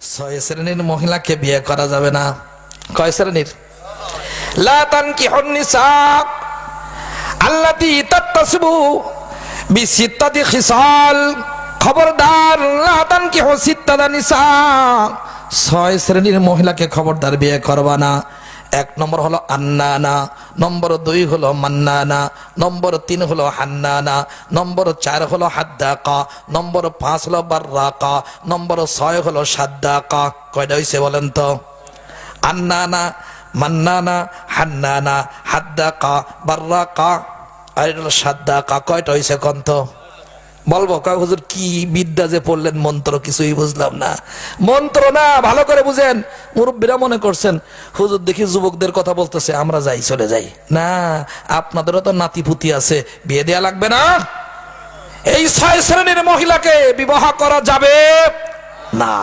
ছয় শ্রেণীর মহিলাকে বিয়ে করা যাবে না। কয় শ্রেণীর? লা তানকিহুন নিসা আল্লাতী তাত্তাসিবু বিসিত্তাতি খিসাল। খবরদার, লা তানকিহু সিত্তাতা নিসা, ছয় শ্রেণীর মহিলাকে খবরদার বিয়ে করবা না। এক নম্বর হলো আন্নানা, নম্বর 2 হলো মান্নানা, নম্বর 3 হলো হান্নানা, নম্বর 4 হলো হাদ্দাকা, নম্বর 5 হলো বাররাকা, নম্বর 6 হলো সাদ্দাকা। কয়টা হইছে বলেন তো? আন্নানা, মান্নানা, হান্নানা, হাদ্দাকা, বাররাকা আর এটা হলো সাদ্দাকা। কয়টা হইছে কোন তো? বলবো? কয় হুজুর কি বিদ্যা যে পড়লেন, মন্ত্র কিছুই বুঝলাম না। মন্ত্র না, ভালো করে বুঝেন। মুরব্বীরা মনে করছেন হুজুর দেখি যুবকদের কথা বলতেছে, আমরা যাই চলে যাই। না, আপনাদেরও তো নাতিপুতি আছে, বিয়ে দেয়া লাগবে না। এই 6 শ্রেণীর মহিলাকে বিবাহ করা যাবে না।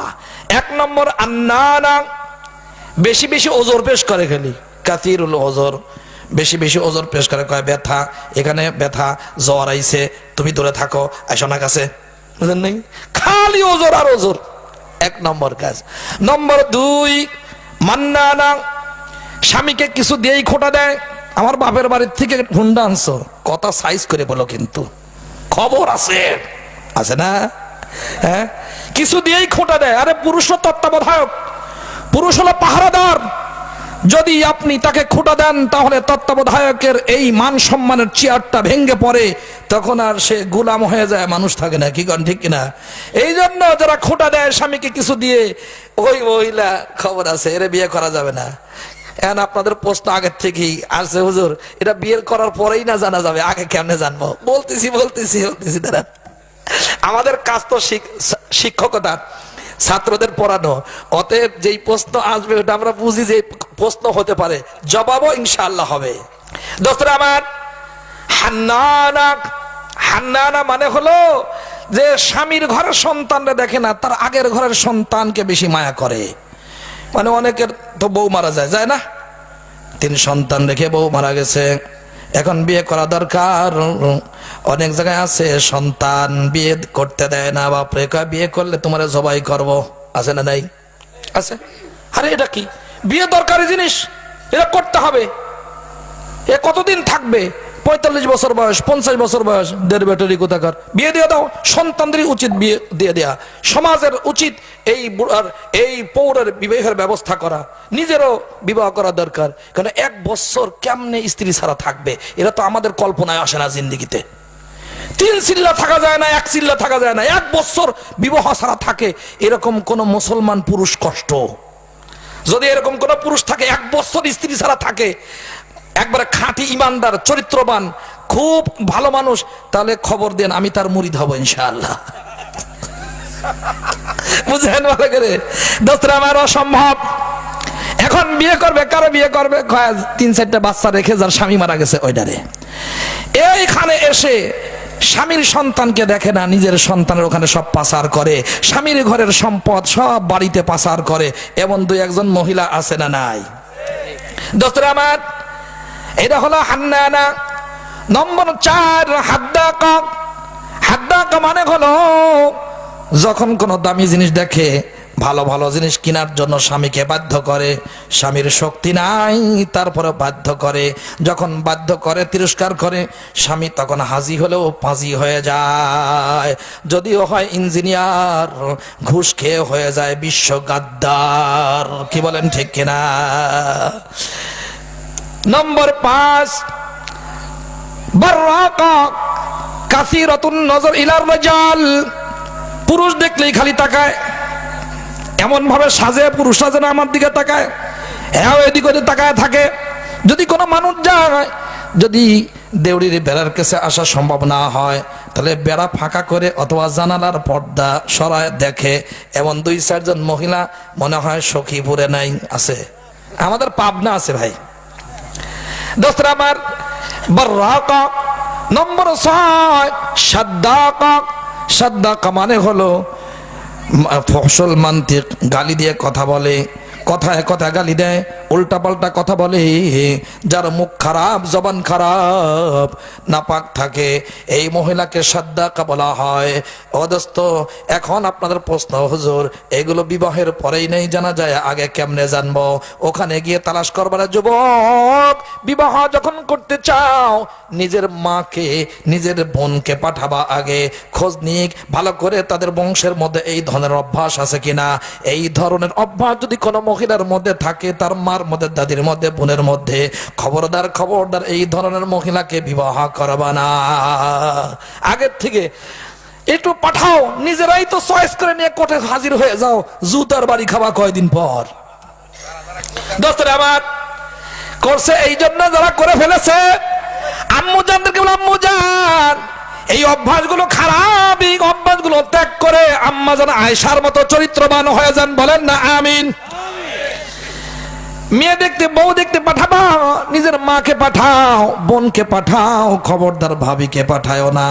এক নম্বর আন্নানা, বেশি বেশি ওজর পেশ করে, খালি কাতিরুল ওজর, বেশি বেশি ওজর পেশ করে। কয় ব্যথা, এখানে ব্যথা, জ্বর আইছে, তুমি দূরে থাকো, আইসো না কাছে। বুঝলেন নাই? খালি ওজর আর ওজর, এক নম্বর কাজ। নম্বর 2 মান্নানা, স্বামীকে কিছু দিয়েই খোটা দেয়। আমার বাপের বাড়ির থেকে হুন্ডা আনছো, কথা সাইজ করে বলো, কিন্তু খবর আছে, আছে না? হ্যাঁ, কিছু দিয়েই খোটা দেয়। আরে পুরুষ তত্ত্বাবধায়ক, পুরুষ হলো পাহারাদার। যদি আপনি তাকে খোটা দেন, তাহলে তত্ত্বাবধায়কের এই মান সম্মানের চেয়ারটা ভেঙে পড়ে, তখন আর সে গোলাম হয়ে যায়, মানুষ থাকে না। কি কন ঠিক কিনা? এই জন্য যারা খোটা দেয় স্বামীকে কিছু দিয়ে, ওই মহিলা খবর আছে, এর বিয়ে করা যাবে না। এখন আপনাদের প্রশ্ন আগের থেকেই আসছে, হুজুর এটা বিয়ে করার পরেই না জানা যাবে, আগে কেমনে জানবো? বলতেছি দাঁড়া। আমাদের কাজ তো শিক্ষকতা, ছাত্রদের পড়ানো। অতএব যেই প্রশ্ন আসবে ওটা আমরা বুঝি যে প্রশ্ন হতে পারে, জবাবও ইনশাআল্লাহ হবে। দোস্তরা আমার, হান্নানা, হান্নানা মানে হলো যে স্বামীর ঘরের সন্তানরা দেখে না, তার আগের ঘরের সন্তানকে বেশি মায়া করে। মানে অনেকের তো বউ মারা যায় না, 3 সন্তান রেখে বউ মারা গেছে, এখন বিয়ে করা দরকার। অনেক জায়গায় আছে সন্তান বিয়ে করতে দেয় না, বাপরে কয় বিয়ে করলে তোমার জবাই করব। আছে না নাই? আছে। আরে এটা কি বিয়ে দরকারি জিনিস, এটা করতে হবে। এ কতদিন থাকবে? 45 বছর বয়স, 50 বছর বয়স, দেড় বেটারি কোথাকার, বিয়ে দিয়ে দাও। সন্তানদের উচিত বিয়ে দিয়ে দেয়া, সমাজের উচিত এই পৌরের বিবাহের ব্যবস্থা করা, নিজেরও বিবাহ করা দরকার। কারণ 1 বছর কেমনে স্ত্রী ছাড়া থাকবে, এটা তো আমাদের কল্পনায় আসে না জিন্দিগিতে। 3 চিল্লা থাকা যায় না, 1 চিল্লা থাকা যায় না, 1 বছর বিবাহ ছাড়া থাকে, এরকম কোন মুসলমান পুরুষ কষ্ট। যদি এরকম কোন পুরুষ থাকে 1 বছর স্ত্রী ছাড়া থাকে, একবারে খাঁটি ইমানদার, চরিত্রবান, খুব ভালো মানুষ, তাহলে খবর দেন, আমি তার মুরিদ হব ইনশাআল্লাহ। বুঝলেন ভালো করে? দোস্তরা আমার, অসম্ভব। এখন বিয়ে করবে, কারো বিয়ে করবে 3-4টা বাচ্চা রেখে যার স্বামী মারা গেছে ওইটারে। এইখানে এসে স্বামীর সন্তানকে দেখে না, নিজের সন্তানের ওখানে সব পাচার করে, স্বামীর ঘরের সম্পদ সব বাড়িতে পাচার করে। এমন 2-1জন মহিলা আছে না নাই? দোস্তরা আমার, এটা হলো হান্নানা। নম্বর 4 হাদ্দাকা। হাদ্দাকা মানে হলো যখন কোনো দামি জিনিস দেখে, ভালো ভালো জিনিস কেনার জন্য স্বামীকে বাধ্য করে, স্বামীর শক্তি নাই তারপরে বাধ্য করে, যখন বাধ্য করে, তিরস্কার করে, স্বামী তখন হাজি হলেও পাজি হয়ে যায়। যদিও হয় ইঞ্জিনিয়ার, ঘুষ খেয়ে হয়ে যায় বিশ্ব গাদ্দার। কি বলেন ঠিক কিনা? নম্বর 5 বাররাকা কাসীরাতুন নজর ইলার রাজাল। পুরুষ দেখলেই খালি তাকায়, এমন ভাবে সাজে, পুরুষরা যেন আমার দিকে তাকায়, হ্যাঁ এদিক ওদিক তাকায় থাকে। যদি কোনো মানুষ যায়, যদি দেউড়ির বেড়ার কাছে আসা সম্ভব না হয়, তাহলে বেড়া ফাঁকা করে অথবা জানালার পর্দা সরায় দেখে। এমন 2-4জন মহিলা মনে হয় সখীপুরে নাই, আছে, আমাদের পাবনা আছে ভাই। দোস্তরা আমার, বাররাকা। নম্বর 6 সাদ্দাকা। সাদ্দাকা মানে হলো ফসল মান্তিক, গালি দিয়ে কথা বলে, কথায় কথা গালি দেয়, উল্টা পাল্টা কথা বলে, যার মুখ খারাপ, জবান খারাপ, নাপাক থাকে, এই মহিলাকে সাদ্দাকা বলা হয়। ও দোস্ত, এখন আপনাদের প্রশ্ন, হুজুর এগুলো বিবাহের পরেই নেই জানা যায়, আগে কেমনে জানবো? ওখানে গিয়ে তালাশ করবার। যুবক, বিবাহ যখন করতে চাও নিজের মাকে, নিজের বোনকে পাঠাবা, আগে খোঁজ নিক ভালো করে তাদের বংশের মধ্যে এই ধরনের অভ্যাস আছে কিনা। এই ধরনের অভ্যাস যদি কোনো মহিলার মধ্যে থাকে, তার মার মধ্যে, দাদির মধ্যে, বোনের মধ্যে, খবরদার খবরদার এই ধরনের মহিলাকে বিবাহ করবা না। আগের থেকে একটু পাঠাও, নিজেরাই তো চয়েস করে নিয়ে কোর্টে হাজির হয়ে যাও, জুতার বাড়ি খাওয়া কয়দিন পর। দোস্তরে আমার করছে এই জন্য, যারা করে ফেলেছে আম্মু জানদেরকে বলে, আম্মু জান এই অভ্যাসগুলো খারাপ, এই অভ্যাসগুলো ত্যাগ করে আম্মা জান আয়েশার মতো চরিত্রবান হয়ে যান। বলেন না আমিন। মেয়ে দেখতে, বউ দেখতে পাঠাবা, নিজের মাকে পাঠাও, বোনকে পাঠাও, খবরদার ভাবিকে পাঠাও না।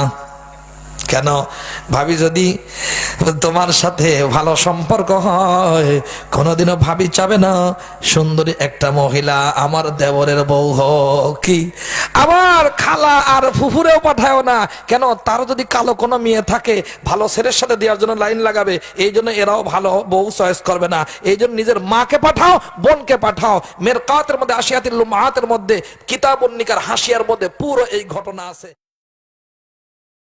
কেন? ভাবি যদি তোমার সাথে ভালো সম্পর্ক হয়, কোনোদিনও ভাবি চাবে না সুন্দরী একটা মহিলা আমার দেবরের বউ হোক। কি আবার খালা আর ফুফুরেও পাঠায় না। কেন? তার যদি কালো কোনো মেয়ে থাকে, ভালো ছেলের সাথে দেওয়ার জন্য লাইন লাগাবে, এই জন্য এরাও ভালো বউ চয়েস করবে না। এই জন্য নিজের মাকে পাঠাও, বোনকে পাঠাও। মেরকাতের মধ্যে, আশিয়াতুল উম্মাহাতের মধ্যে, কিতাবুন নিকার হাসিয়ার মধ্যে পুরো এই ঘটনা আছে।